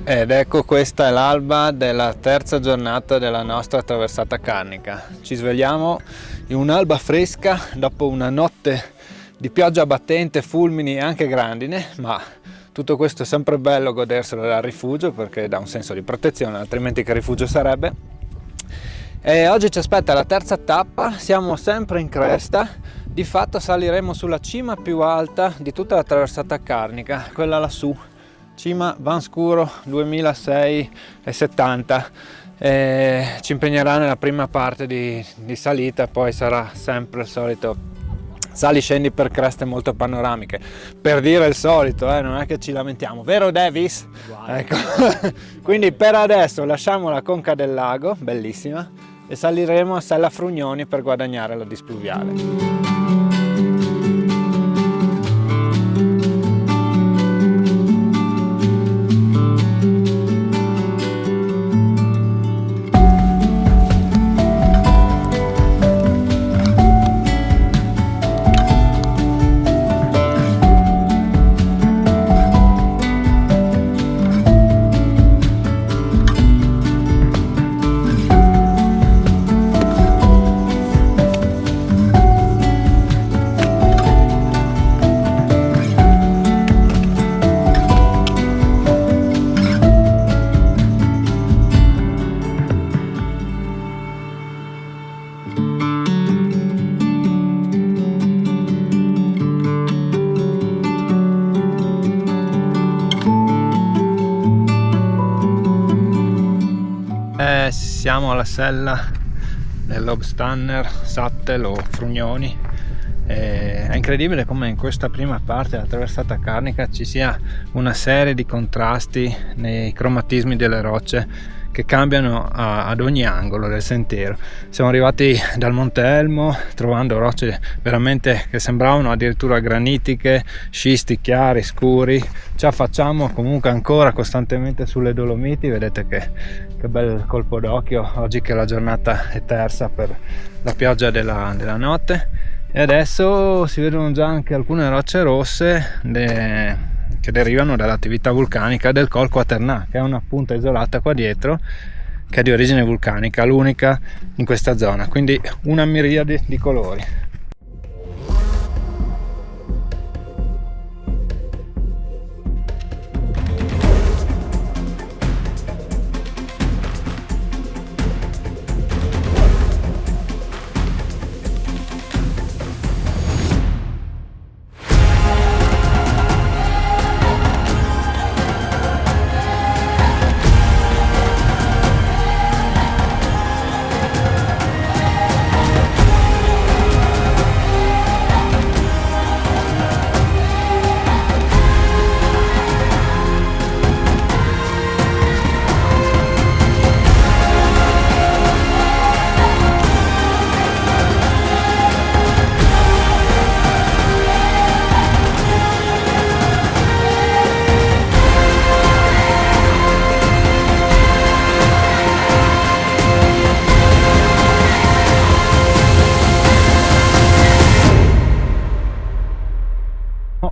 Ed ecco, questa è l'alba della terza giornata della nostra traversata carnica. Ci svegliamo in un'alba fresca dopo una notte di pioggia battente, fulmini e anche grandine, ma tutto questo è sempre bello goderselo dal rifugio perché dà un senso di protezione, altrimenti che rifugio sarebbe? E oggi ci aspetta la terza tappa, siamo sempre in cresta, di fatto saliremo sulla cima più alta di tutta la traversata carnica, quella lassù. Cima Vanscuro 2670, ci impegnerà nella prima parte di salita, poi sarà sempre il solito sali scendi per creste molto panoramiche, per dire il solito, non è che ci lamentiamo, vero Davis? Wow. Ecco. Quindi per adesso lasciamo la conca del lago, bellissima, e saliremo a Sella Frugnoni per guadagnare la displuviale. Siamo alla sella dell'Obstanner, Sattel o Frugnoni. È incredibile come in questa prima parte della traversata carnica ci sia una serie di contrasti nei cromatismi delle rocce che cambiano ad ogni angolo del sentiero. Siamo arrivati dal Monte Elmo trovando rocce veramente che sembravano addirittura granitiche, scisti chiari, scuri. Ci affacciamo comunque ancora costantemente sulle Dolomiti, vedete che bel colpo d'occhio oggi che la giornata è tersa per la pioggia della notte, e adesso si vedono già anche alcune rocce rosse che derivano dall'attività vulcanica del Col Quaternà, che è una punta isolata qua dietro che è di origine vulcanica, l'unica in questa zona, quindi una miriade di colori.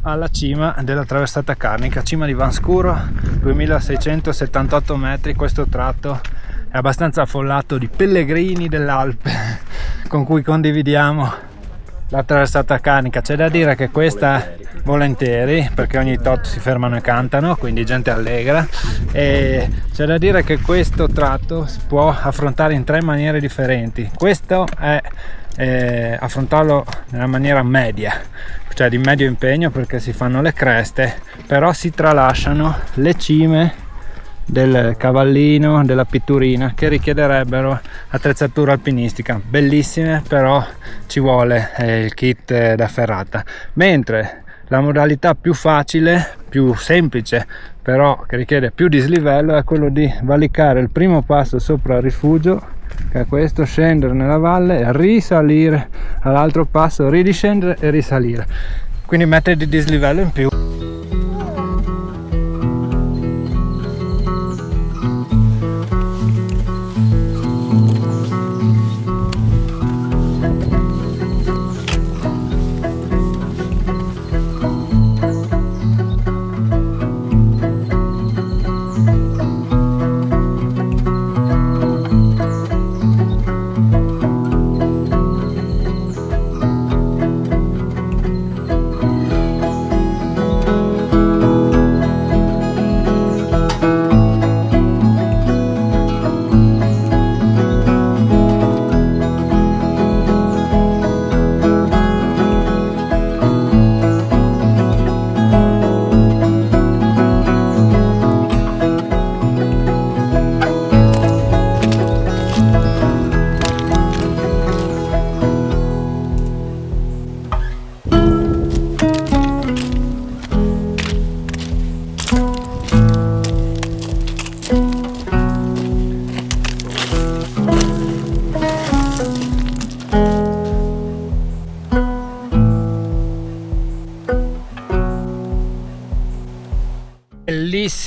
Alla cima della traversata carnica, cima di Vanscuro, 2678 metri. Questo tratto è abbastanza affollato di pellegrini dell'Alpe con cui condividiamo la traversata carnica. C'è da dire che questa volentieri, perché ogni tot si fermano e cantano, quindi gente allegra, e c'è da dire che questo tratto si può affrontare in tre maniere differenti. Questo è affrontarlo nella maniera media, cioè di medio impegno, perché si fanno le creste, però si tralasciano le cime del Cavallino, della Pitturina, che richiederebbero attrezzatura alpinistica bellissime, però ci vuole il kit da ferrata. Mentre la modalità più facile, più semplice, però che richiede più dislivello, è quello di valicare il primo passo sopra il rifugio, che è questo, scendere nella valle, risalire all'altro passo, ridiscendere e risalire, quindi mettere di dislivello in più.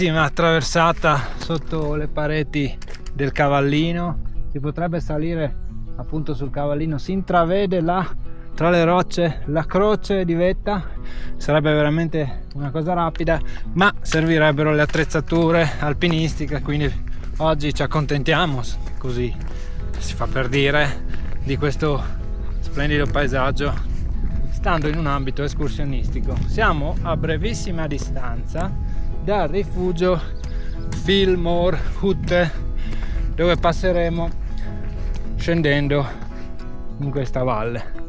bellissima traversata sotto le pareti del Cavallino. Si potrebbe salire appunto sul Cavallino, si intravede là tra le rocce la croce di vetta, sarebbe veramente una cosa rapida, ma servirebbero le attrezzature alpinistiche, quindi oggi ci accontentiamo, così si fa per dire, di questo splendido paesaggio stando in un ambito escursionistico. Siamo a brevissima distanza dal rifugio Fillmore Hutte, dove passeremo scendendo in questa valle.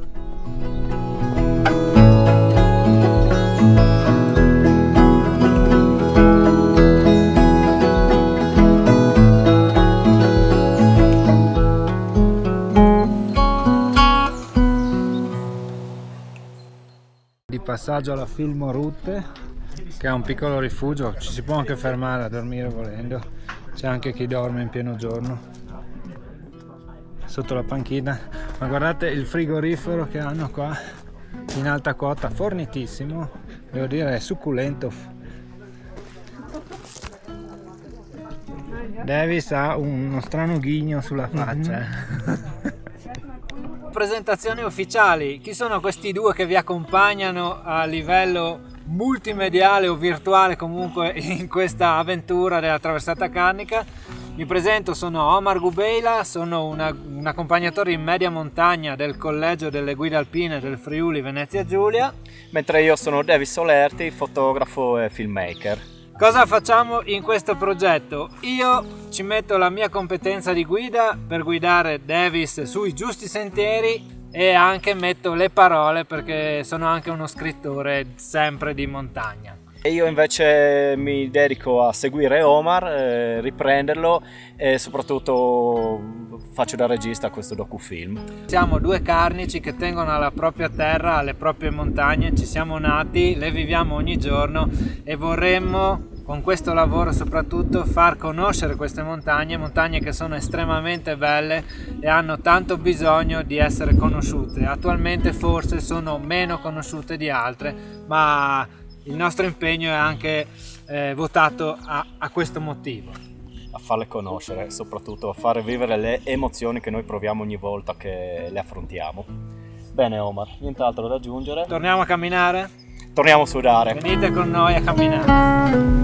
Di passaggio alla Fillmore Hutte, che è un piccolo rifugio, ci si può anche fermare a dormire volendo, c'è anche chi dorme in pieno giorno sotto la panchina, ma guardate il frigorifero che hanno qua in alta quota, fornitissimo, devo dire, è succulento. Davis ha uno strano ghigno sulla faccia. Presentazioni ufficiali. Chi sono questi due che vi accompagnano a livello multimediale o virtuale comunque in questa avventura della traversata carnica? Mi presento, sono Omar Gubeila, sono un accompagnatore in media montagna del Collegio delle Guide Alpine del Friuli Venezia Giulia. Mentre io sono Davis Solerti, fotografo e filmmaker. Cosa facciamo in questo progetto? Io ci metto la mia competenza di guida per guidare Davis sui giusti sentieri e anche metto le parole perché sono anche uno scrittore sempre di montagna. E io invece mi dedico a seguire Omar, riprenderlo e soprattutto faccio da regista a questo docufilm. Siamo due carnici che tengono alla propria terra, alle proprie montagne, ci siamo nati, le viviamo ogni giorno e vorremmo con questo lavoro soprattutto far conoscere queste montagne che sono estremamente belle e hanno tanto bisogno di essere conosciute. Attualmente forse sono meno conosciute di altre, ma il nostro impegno è anche votato a questo motivo. A farle conoscere, soprattutto a fare vivere le emozioni che noi proviamo ogni volta che le affrontiamo. Bene Omar, nient'altro da aggiungere. Torniamo a camminare? Torniamo a sudare. Venite con noi a camminare.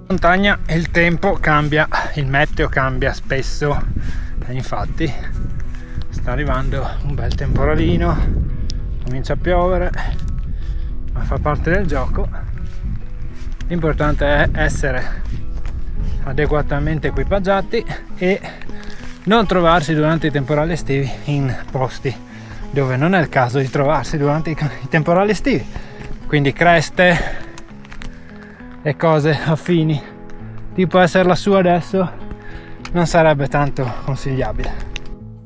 Montagna e il tempo cambia, il meteo cambia spesso e infatti sta arrivando un bel temporalino, comincia a piovere, ma fa parte del gioco. L'importante è essere adeguatamente equipaggiati e non trovarsi durante i temporali estivi in posti dove non è il caso di trovarsi durante i temporali estivi, quindi creste e cose affini tipo essere lassù adesso non sarebbe tanto consigliabile.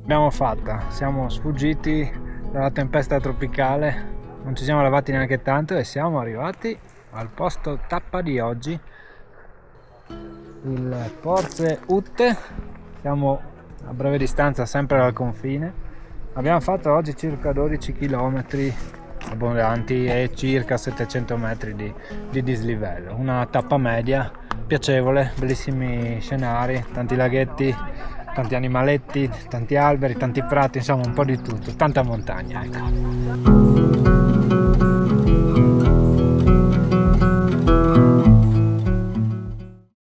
Abbiamo fatta, siamo sfuggiti dalla tempesta tropicale, non ci siamo lavati neanche tanto e siamo arrivati al posto tappa di oggi, il Porze Hutte. Siamo a breve distanza sempre dal confine. Abbiamo fatto oggi circa 12 km abbondanti e circa 700 metri di dislivello, una tappa media piacevole, bellissimi scenari, tanti laghetti, tanti animaletti, tanti alberi, tanti prati, insomma un po' di tutto, tanta montagna, ecco.